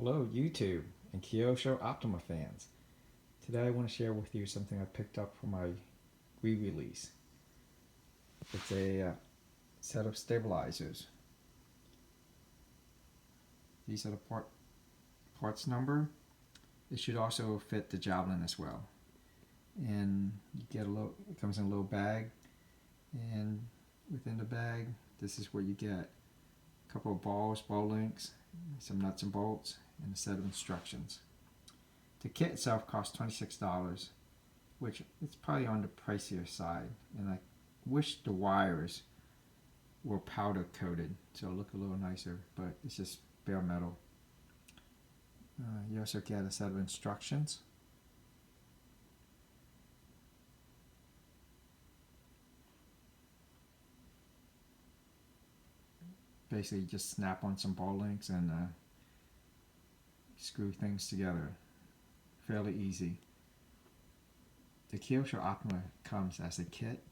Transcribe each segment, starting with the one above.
Hello YouTube and Kyosho Optima fans. Today I want to share with you something I picked up for my re-release. It's a set of stabilizers. These are the parts number. It should also fit the javelin as well. And you get it comes in a little bag, and within the bag this is what you get. A couple of balls, ball links, some nuts and bolts, and a set of instructions. The kit itself costs $26, which it's probably on the pricier side, and I wish the wires were powder coated so it'll look a little nicer, but it's just bare metal. You also get a set of instructions. Basically just snap on some ball links and screw things together. Fairly easy. The Kyosho Optima comes as a kit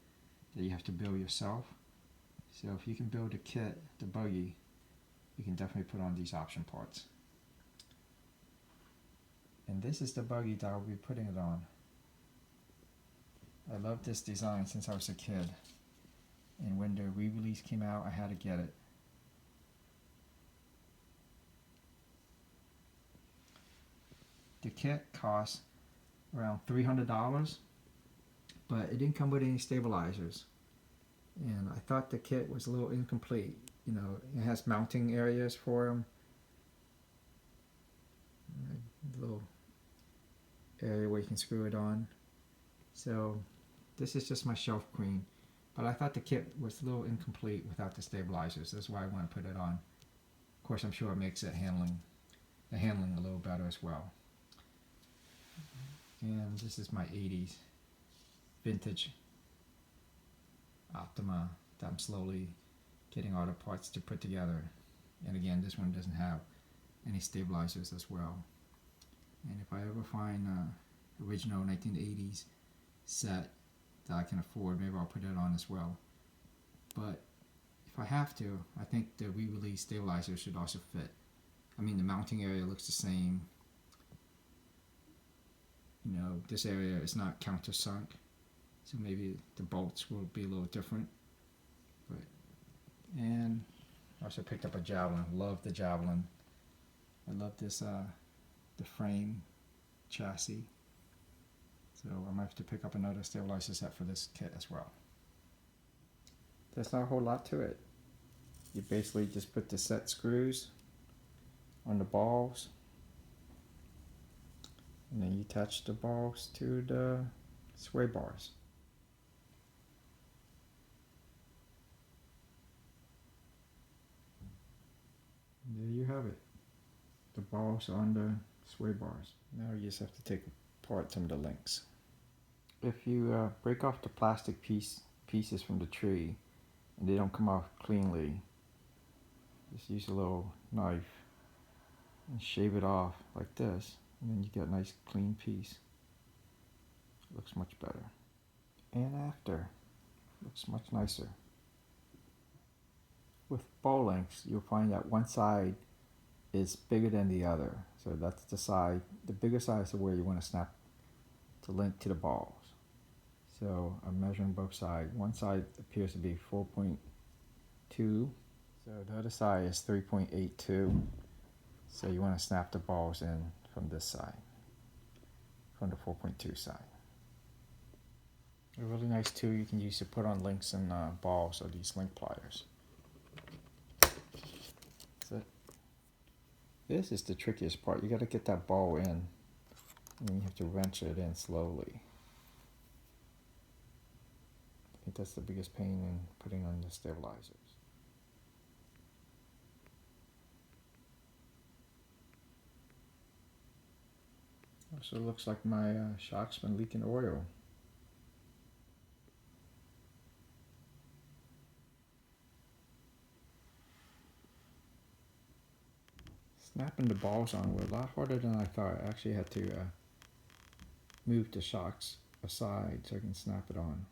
that you have to build yourself. So if you can build a kit, the buggy, you can definitely put on these option parts. And this is the buggy that I'll be putting it on. I love this design since I was a kid. And when the re-release came out, I had to get it. The kit cost around $300, but it didn't come with any stabilizers. And I thought the kit was a little incomplete. You know, it has mounting areas for them. A little area where you can screw it on. So this is just my shelf queen. But I thought the kit was a little incomplete without the stabilizers. That's why I want to put it on. Of course, I'm sure it makes the handling a little better as well. And this is my 80s vintage Optima that I'm slowly getting all the parts to put together. And again, this one doesn't have any stabilizers as well. And if I ever find an original 1980s set that I can afford, maybe I'll put it on as well. But if I have to, I think the re-release stabilizer should also fit. I mean, the mounting area looks the same. You know, this area is not countersunk, so maybe the bolts will be a little different. And I also picked up a javelin. Love the javelin. I love this the frame chassis. So I might have to pick up another stabilizer set for this kit as well. There's not a whole lot to it. You basically just put the set screws on the balls, and then you attach the balls to the sway bars. And there you have it. The balls on the sway bars. Now you just have to take apart some of the links. If you break off the plastic pieces from the tree and they don't come off cleanly, just use a little knife and shave it off like this, and then you get a nice clean piece. Looks much better. And after, looks much nicer. With ball links, you'll find that one side is bigger than the other. So that's the side, the bigger side is where you want to snap to link to the balls. So I'm measuring both sides. One side appears to be 4.2. So the other side is 3.82. So you want to snap the balls in from this side, from the 4.2 side. A really nice tool you can use to put on links and balls are these link pliers. That's it. This is the trickiest part. You got to get that ball in, and then you have to wrench it in slowly. I think that's the biggest pain in putting on the stabilizers. Also looks like my shock's been leaking oil. Snapping the balls on were a lot harder than I thought. I actually had to move the shocks aside so I can snap it on.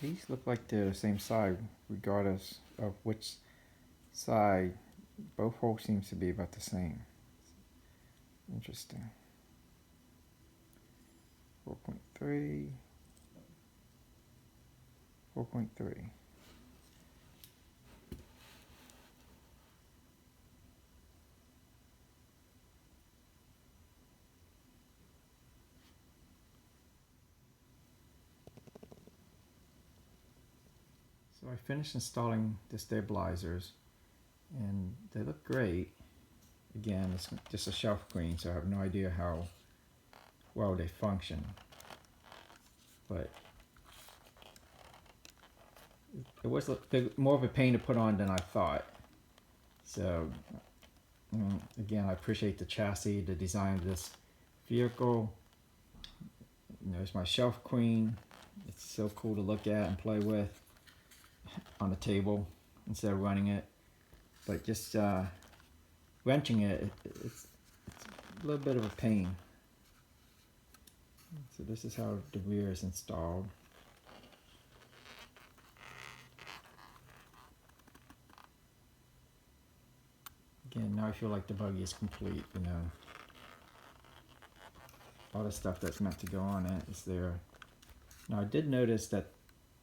These look like they're the same side regardless of which side. Both holes seems to be about the same. Interesting. 4.3, 4.3. So I finished installing the stabilizers and they look great. Again, it's just a shelf queen, so I have no idea how well they function. But it was more of a pain to put on than I thought. So again, I appreciate the chassis, the design of this vehicle. There's my shelf queen. It's so cool to look at and play with on the table instead of running it. But just wrenching it, it's a little bit of a pain. So this is how the rear is installed. Again, now I feel like the buggy is complete, All the stuff that's meant to go on it is there. Now I did notice that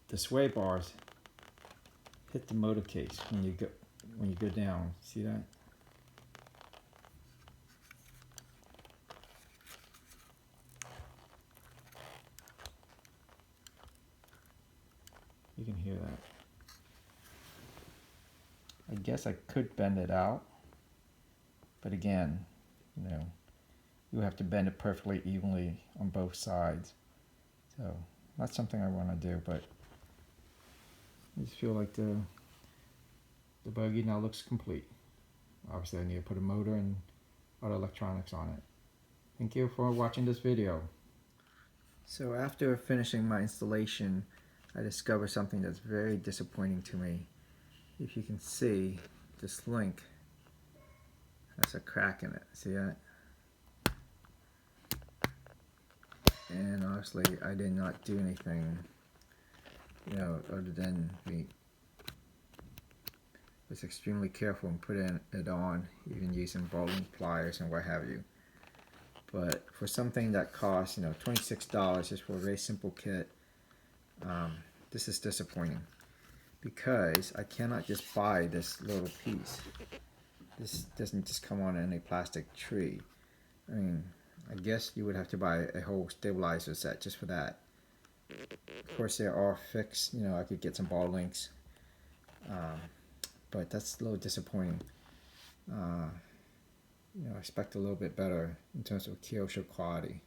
the sway bars hit the motor case when you go down. See that? You can hear that. I guess I could bend it out, but again, you have to bend it perfectly evenly on both sides. So that's something I want to do, but I just feel like the buggy now looks complete. Obviously I need to put a motor and other electronics on it. Thank you for watching this video. So after finishing my installation, I discovered something that's very disappointing to me. If you can see, this link has a crack in it. See that? And honestly, I did not do anything, other than was extremely careful and putting it on, even using ball link pliers and what have you. But for something that costs, $26 just for a very simple kit, this is disappointing because I cannot just buy this little piece. This doesn't just come on any plastic tree. I mean, I guess you would have to buy a whole stabilizer set just for that. Of course, they're all fixed. I could get some ball links, but that's a little disappointing. I expect a little bit better in terms of Kyosho quality.